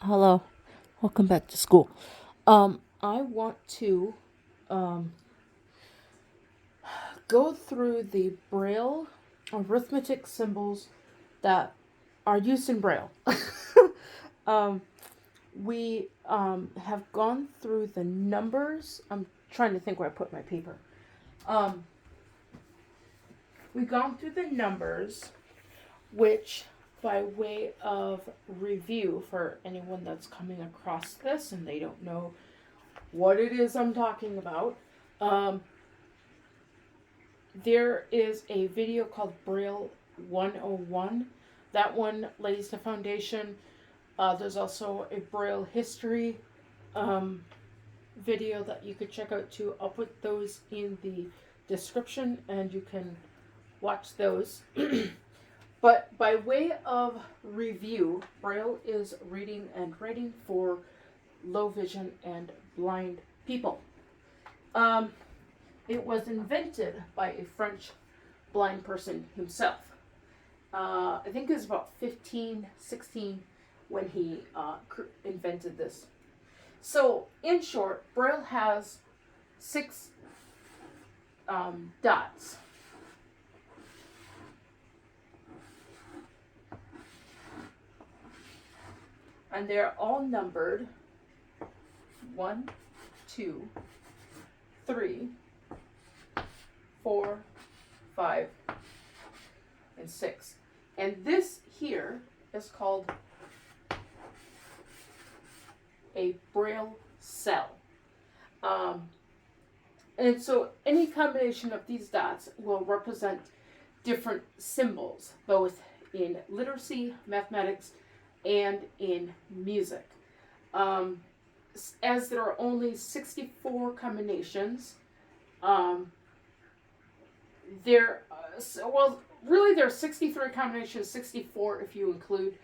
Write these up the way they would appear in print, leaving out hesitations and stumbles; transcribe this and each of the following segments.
Hello, welcome back to school. I want to um, go through the Braille arithmetic symbols that are used in Braille. um, we have gone through the numbers. I'm trying to think where I put my paper. Um, we've gone through the numbers, which, by way of review for anyone that's coming across this and they don't know what it is I'm talking about, um, there is a video called Braille 101. That one lays the foundation. There's also a Braille History um, video that you could check out too. I'll put those in the description and you can watch those. But by way of review, Braille is reading and writing for low vision and blind people. It was invented by a French blind person himself. I think it was about 15, 16 when he invented this. So, in short, Braille has 6 dots. And they're all numbered 1, 2, 3, 4, 5, and 6. And this here is called a Braille cell. And so any combination of these dots will represent different symbols, both in literacy, mathematics, and in music. As there are only 64 combinations, there are 63 combinations, 64 if you include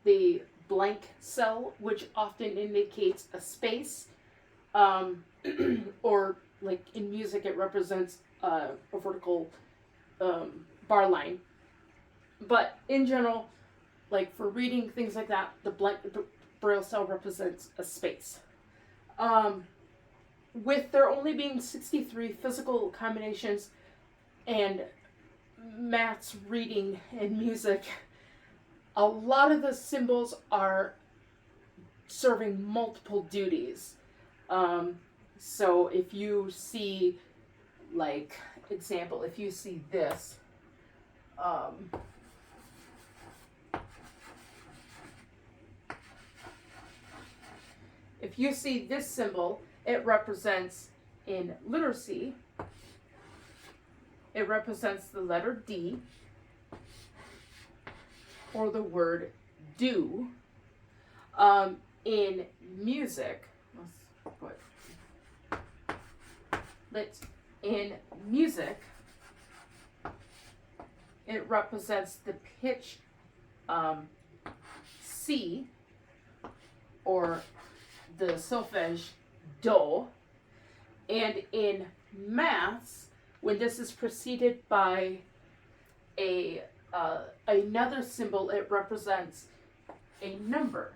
the blank cell, which often indicates a space, or like in music it represents a vertical bar line. But in general, like for reading, things like that, the Braille cell represents a space. With there only being 63 physical combinations and maths, reading, and music, a lot of the symbols are serving multiple duties. So if you see, like, example, if you see this, if you see this symbol, it represents, in literacy, it represents the letter D, or the word do. In music, in music, it represents the pitch C, or the solfege do. And in maths, when this is preceded by another symbol, it represents a number.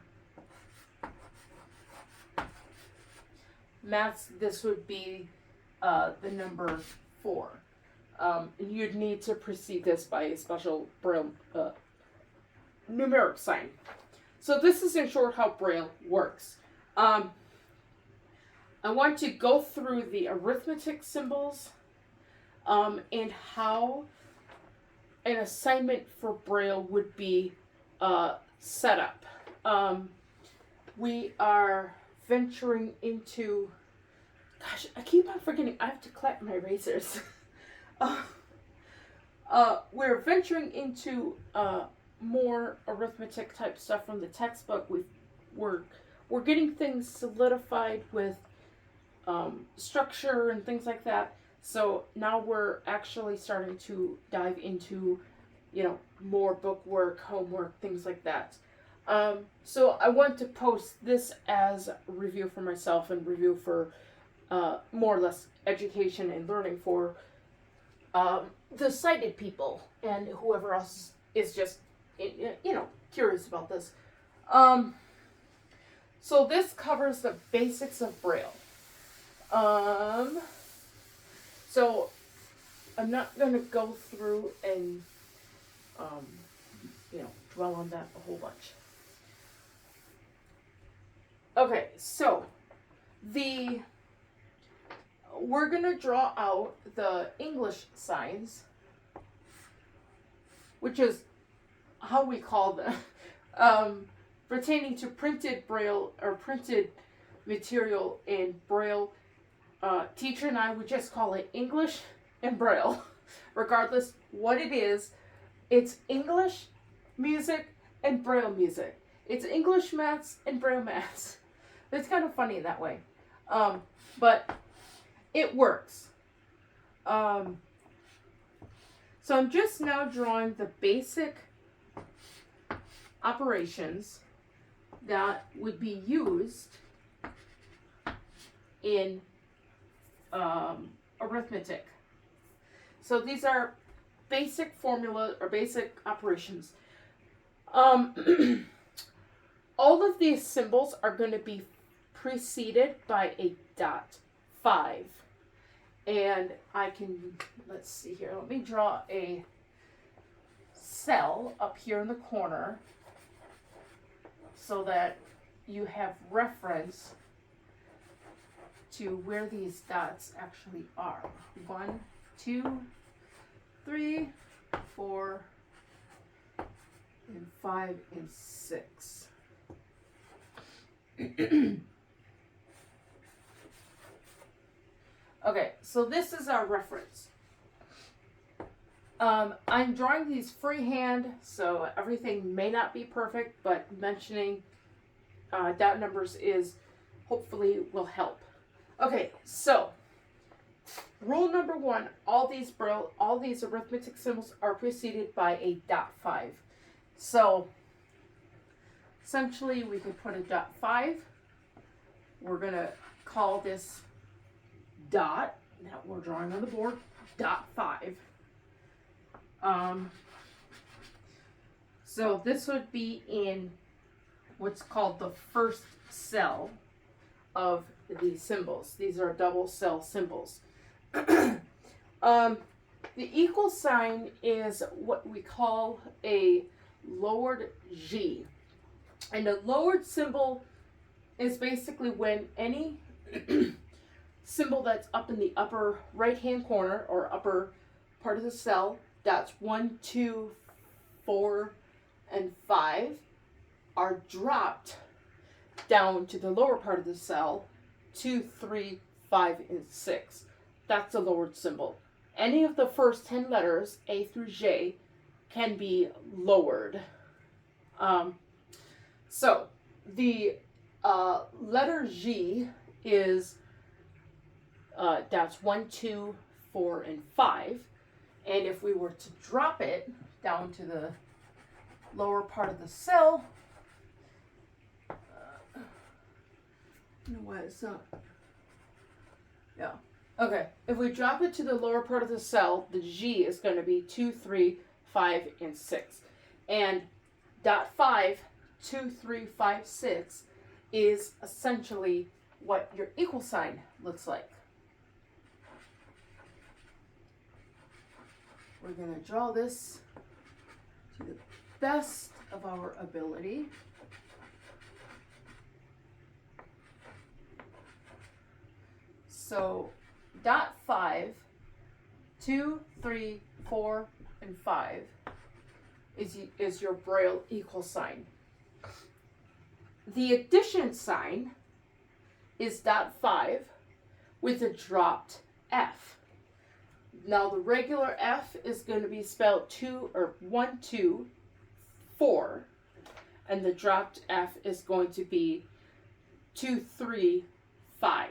Maths, this would be the number 4. You'd need to precede this by a special Braille numeric sign. So this is in short how Braille works. I want to go through the arithmetic symbols and how an assignment for Braille would be set up. We are venturing into, gosh, I keep on forgetting, I have to collect my erasers. We're venturing into more arithmetic type stuff from the textbook. We're getting things solidified with structure and things like that. So now we're actually starting to dive into, more book work, homework, things like that. So I want to post this as a review for myself and review for more or less education and learning for the sighted people and whoever else is just, curious about this. So this covers the basics of Braille. So I'm not going to go through and, dwell on that a whole bunch. Okay, so we're going to draw out the English signs, which is how we call them, pertaining to printed Braille or printed material in Braille. Teacher and I would just call it English and Braille. Regardless what it is, it's English music and Braille music. It's English maths and Braille maths. It's kind of funny that way. But it works. So I'm just now drawing the basic operations that would be used in arithmetic. So these are basic formula or basic operations. All of these symbols are going to be preceded by a .5. And I can, let's see here, let me draw a cell up here in the corner so that you have reference to where these dots actually are. 1, 2, 3, 4, and 5, and 6. Okay, so this is our reference. I'm drawing these freehand, so everything may not be perfect, but mentioning dot numbers is hopefully will help. Okay, so rule number 1, all these arithmetic symbols are preceded by a .5. So essentially we could put a .5. We're going to call this dot that we're drawing on the board .5. So this would be in what's called the first cell of these symbols. These are double cell symbols. The equal sign is what we call a lowered G. And a lowered symbol is basically when any symbol that's up in the upper right hand corner or upper part of the cell, dots 1, 2, 4, and 5 are dropped down to the lower part of the cell, 2, 3, 5, and 6. That's a lowered symbol. Any of the first 10 letters, A through J, can be lowered. So the letter G is dots 1, 2, 4, and 5. And if we were to drop it down to the lower part of the cell, I don't know why it's not. Yeah. Okay. If we drop it to the lower part of the cell, the G is going to be 2, 3, 5, and 6. And .5, 2, 3, 5, 6 is essentially what your equal sign looks like. We're going to draw this to the best of our ability. So .5, 2, 3, 4, and 5 is your Braille equal sign. The addition sign is .5 with a dropped F. Now the regular F is going to be spelled 1, 2, 4, and the dropped F is going to be 2, 3, 5.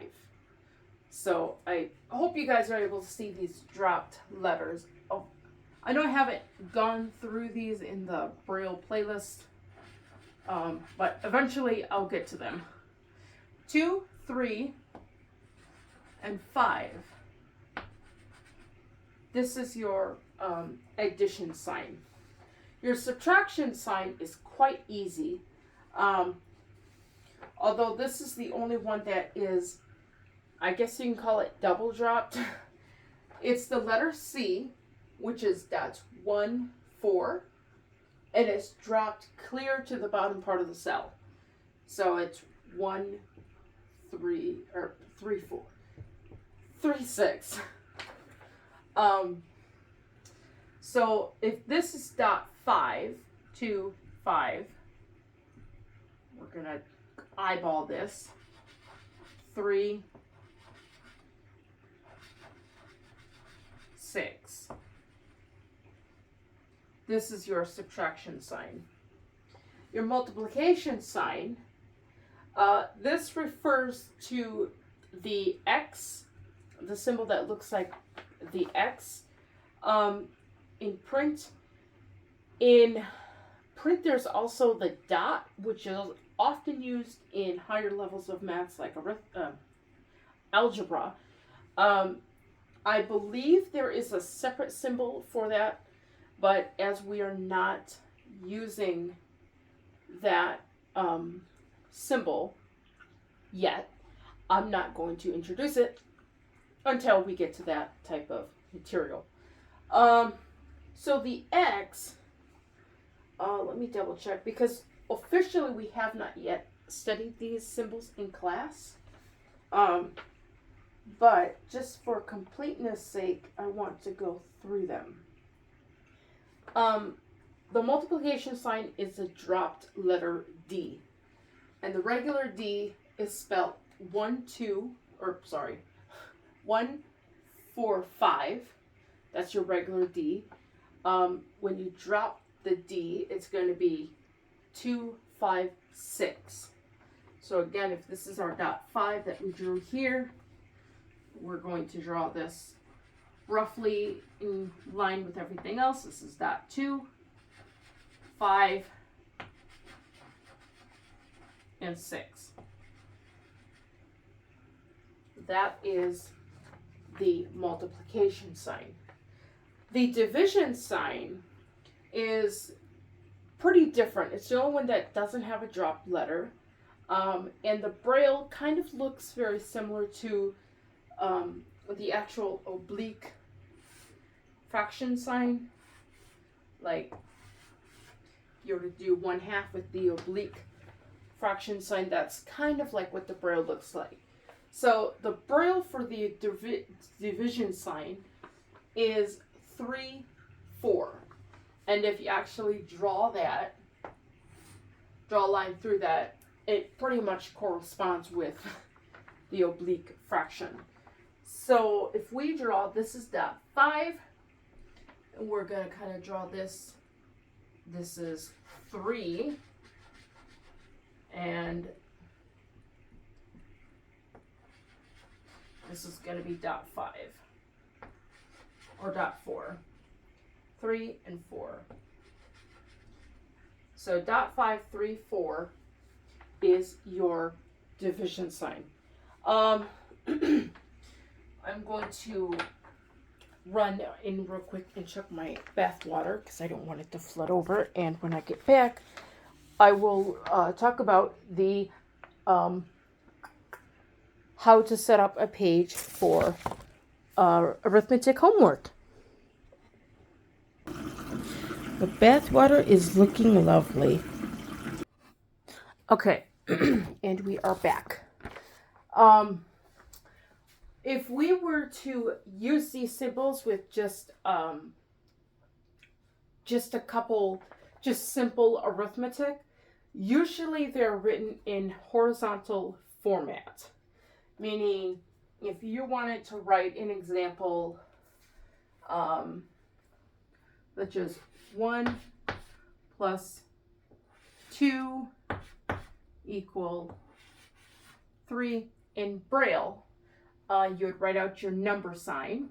So I hope you guys are able to see these dropped letters. Oh, I know I haven't gone through these in the Braille playlist, but eventually I'll get to them. 2, 3, and 5. This is your addition sign. Your subtraction sign is quite easy. Although this is the only one that is, I guess you can call it double dropped. It's the letter C, which is dots 1, 4, and it's dropped clear to the bottom part of the cell. So it's 1, 3, or 3, 4, 3, 6. So if this is dot 5, 2, 5, we're gonna eyeball this. 3, 6. This is your subtraction sign. Your multiplication sign, this refers to the X, the symbol that looks like the X. In print, there's also the dot, which is often used in higher levels of maths like algebra. I believe there is a separate symbol for that, but as we are not using that symbol yet, I'm not going to introduce it until we get to that type of material. So the X, let me double check, because officially we have not yet studied these symbols in class. But just for completeness sake, I want to go through them. The multiplication sign is a dropped letter D. And the regular D is spelled 1, 4, 5. That's your regular D. When you drop the D, it's going to be 2, 5, 6. So again, if this is our dot 5 that we drew here, we're going to draw this roughly in line with everything else. This is dot 2, 5, and 6. That is the multiplication sign. The division sign is pretty different. It's the only one that doesn't have a dropped letter. And the Braille kind of looks very similar to the actual oblique fraction sign. Like, you were to do 1/2 with the oblique fraction sign, that's kind of like what the Braille looks like. So the Braille for the division sign is 3, 4. And if you actually draw a line through that, it pretty much corresponds with the oblique fraction. So if we draw, this is dot 5, and we're going to kind of draw this. This is 3, and this is going to be dot 5, or dot 4. 3 and 4. So dot 5, 3, 4 is your division sign. I'm going to run in real quick and check my bath water because I don't want it to flood over. And when I get back, I will talk about the how to set up a page for arithmetic homework. The bath water is looking lovely. Okay, and we are back. If we were to use these symbols with just a couple, just simple arithmetic, usually they're written in horizontal format. Meaning, if you wanted to write an example, which is 1 plus 2 equal 3 in Braille, you would write out your number sign.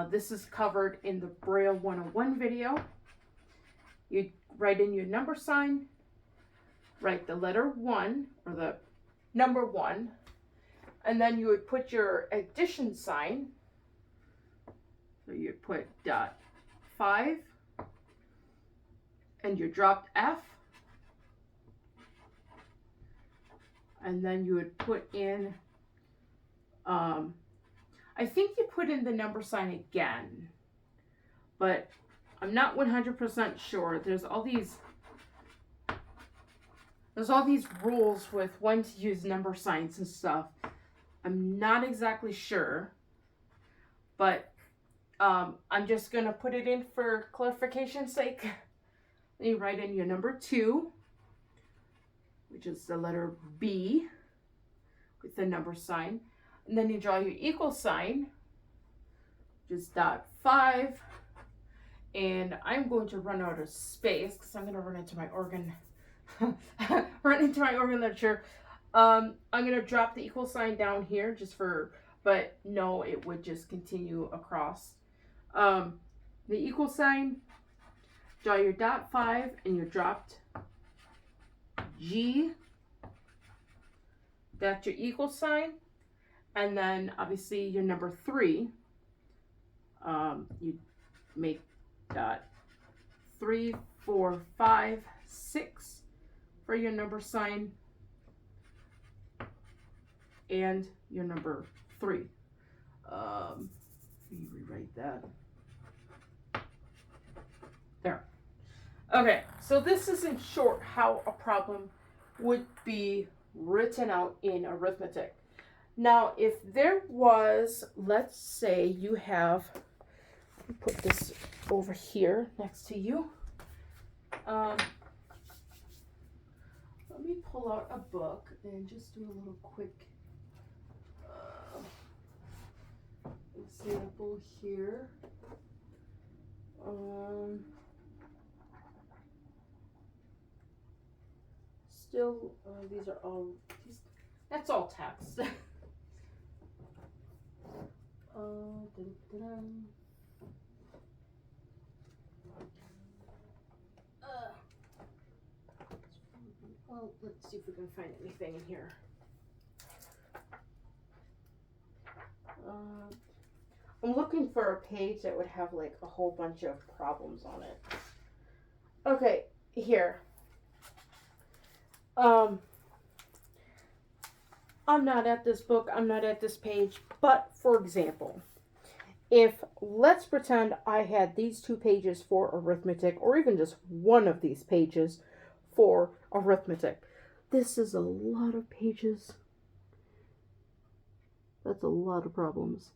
This is covered in the Braille 101 video. You'd write in your number sign, write the letter 1 or the number 1, and then you would put your addition sign. So you'd put dot 5 and your dropped F, and then you would put in, I think you put in the number sign again, but I'm not 100% sure. There's all these rules with when to use number signs and stuff. I'm not exactly sure, but I'm just going to put it in for clarification's sake. You write in your number 2, which is the letter B with the number sign. And then you draw your equal sign, which is .5. And I'm going to run out of space because I'm going to run into my organ. Literature. I'm going to drop the equal sign down here just for, but no, it would just continue across. The equal sign, draw your .5 and you dropped G. That's your equal sign. And then obviously your number 3, you make dot 3, 4, 5, 6 for your number sign and your number 3. You rewrite that. There. Okay, so this is in short how a problem would be written out in arithmetic. Now, if there was, let's say you have, let me put this over here next to you. Let me pull out a book and just do a little quick example here. Still, these are all, that's all text. Well, let's see if we can find anything in here. I'm looking for a page that would have like a whole bunch of problems on it. Okay, here. I'm not at this book, I'm not at this page, but for example, if let's pretend I had these 2 pages for arithmetic, or even just one of these pages for arithmetic. This is a lot of pages. That's a lot of problems.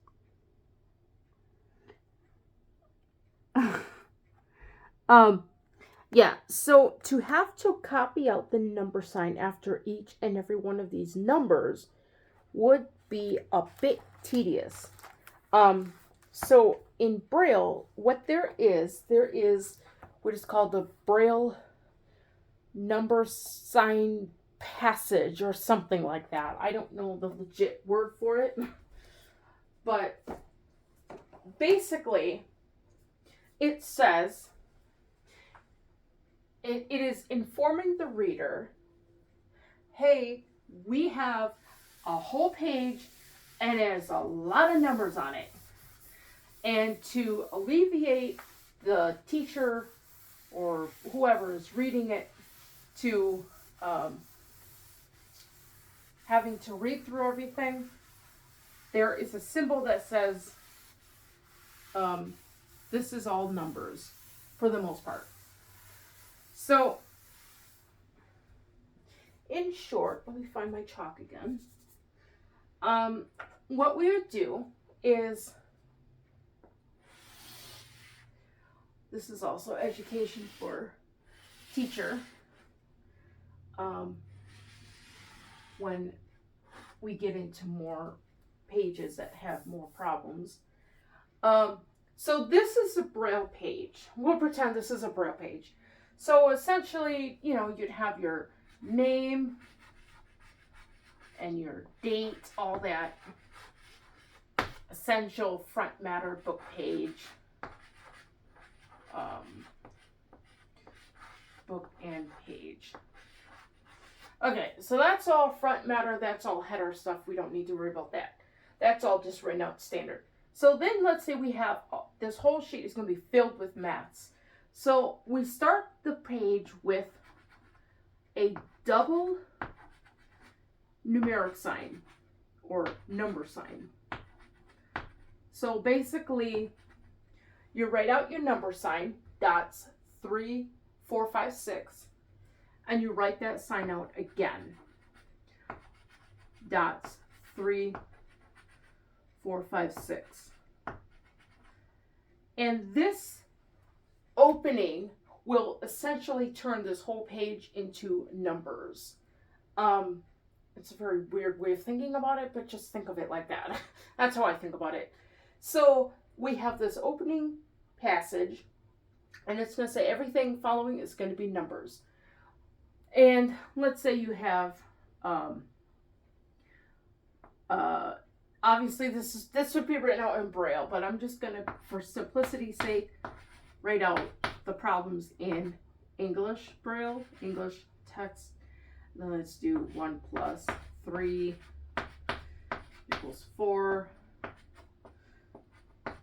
Yeah, so to have to copy out the number sign after each and every one of these numbers would be a bit tedious. So in Braille, what there is what is called the Braille number sign passage or something like that. I don't know the legit word for it, but basically it says, it is informing the reader, hey, we have a whole page and it has a lot of numbers on it. And to alleviate the teacher or whoever is reading it to having to read through everything, there is a symbol that says this is all numbers for the most part. So, in short, let me find my chalk again. What we would do is, this is also education for teacher. When we get into more pages that have more problems. So this is a Braille page. We'll pretend this is a Braille page. So essentially, you'd have your name and your date, all that. Essential front matter book page. Book and page. Okay, so that's all front matter, that's all header stuff. We don't need to worry about that. That's all just written out standard. So then let's say we have, this whole sheet is going to be filled with maths. So we start the page with a double numeric sign or number sign. So basically, you write out your number sign, dots 3, 4, 5, 6, and you write that sign out again. Dots 3, 4, 5, 6. And this opening will essentially turn this whole page into numbers. It's a very weird way of thinking about it, but just think of it like that. That's how I think about it. So we have this opening passage, and it's going to say everything following is going to be numbers. And let's say you have, obviously this would be written out in Braille, but I'm just going to, for simplicity's sake, write out the problems in English Braille, English text. Then let's do 1 plus 3 equals 4,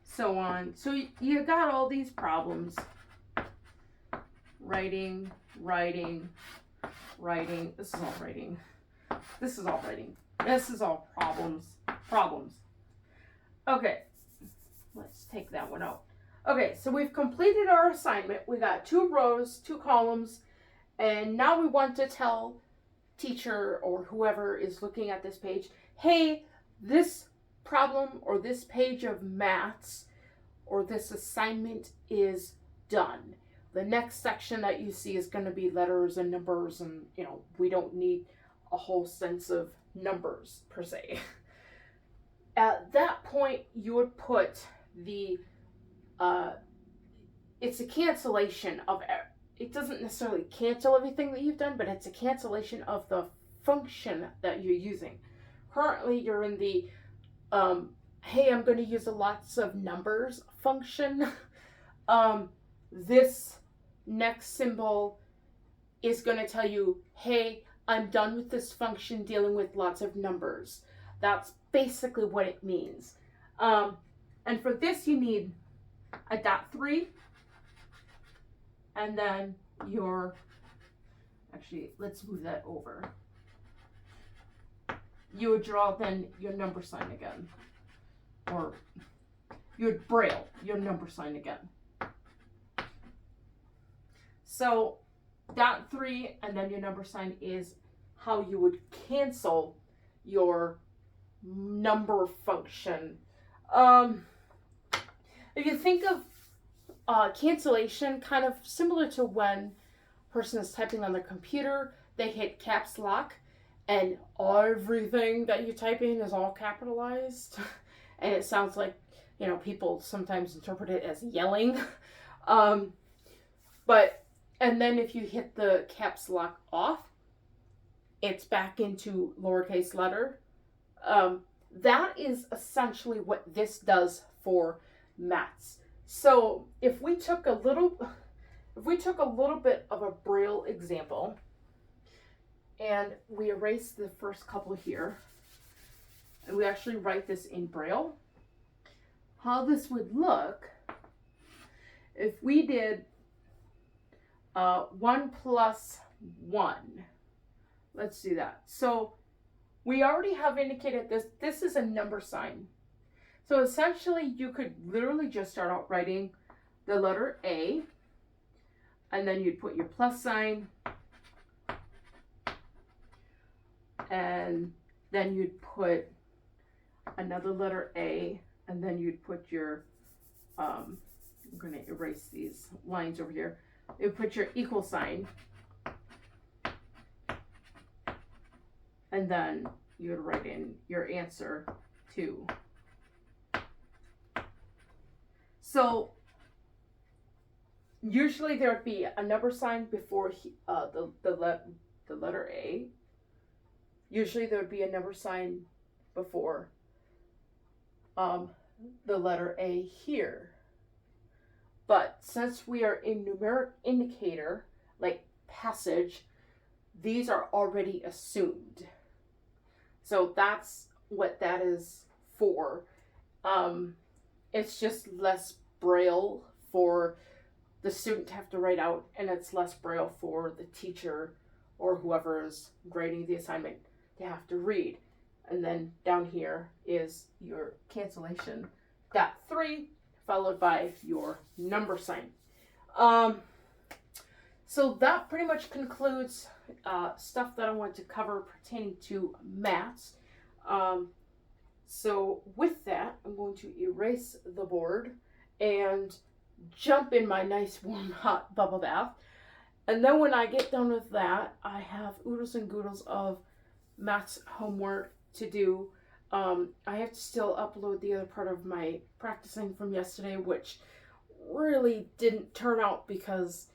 so on. So you got all these problems. Writing. This is all writing. This is all writing. This is all problems. Okay, let's take that one out. Okay, so we've completed our assignment. We got 2 rows, 2 columns, and now we want to tell teacher or whoever is looking at this page, hey, this problem or this page of maths or this assignment is done. The next section that you see is going to be letters and numbers, and we don't need a whole sense of numbers per se. At that point, you would put the it's a cancellation of, it doesn't necessarily cancel everything that you've done, but it's a cancellation of the function that you're using. Currently, you're in the, hey, I'm going to use lots of numbers function. This next symbol is going to tell you, hey, I'm done with this function dealing with lots of numbers. That's basically what it means. And for this, you need a dot 3, and then actually, let's move that over. You would draw then your number sign again, or you would Braille your number sign again. So dot 3 and then your number sign is how you would cancel your number function. If you think of cancellation, kind of similar to when a person is typing on their computer, they hit caps lock and everything that you type in is all capitalized and it sounds like, people sometimes interpret it as yelling. And then if you hit the caps lock off, it's back into lowercase letter. That is essentially what this does for maths. So if we took a little bit of a Braille example and we erase the first couple here, and we actually write this in Braille, how this would look if we did 1 plus 1. Let's do that. So we already have indicated this is a number sign. So essentially you could literally just start out writing the letter A, and then you'd put your plus sign, and then you'd put another letter A, and then you'd put your, I'm going to erase these lines over here. You put your equal sign, and then you would write in your answer 2. So usually there would be a number sign before the letter A. Usually there would be a number sign before the letter A here. But since we are in numeric indicator, like passage, these are already assumed. So that's what that is for. It's just less Braille for the student to have to write out, and it's less Braille for the teacher or whoever is grading the assignment to have to read. And then down here is your cancellation. Dot 3 followed by your number sign. So that pretty much concludes stuff that I wanted to cover pertaining to maths. So with that, I'm going to erase the board and jump in my nice warm hot bubble bath. And then when I get done with that, I have oodles and goodles of maths homework to do. I have to still upload the other part of my practicing from yesterday, which really didn't turn out because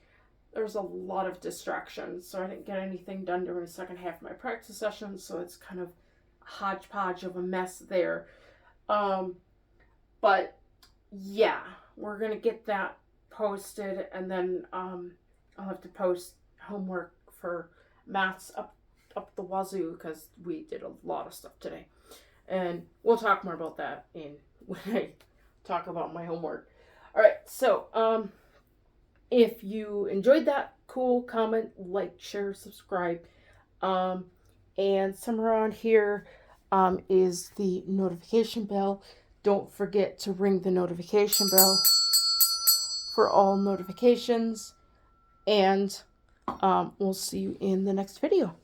there's a lot of distractions. So I didn't get anything done during the second half of my practice session, so it's kind of a hodgepodge of a mess there. But yeah, we're going to get that posted, and then I'll have to post homework for maths up the wazoo because we did a lot of stuff today. And we'll talk more about that when I talk about my homework. All right, so if you enjoyed that, cool, comment, like, share, subscribe. And somewhere around here is the notification bell. Don't forget to ring the notification bell for all notifications. And we'll see you in the next video.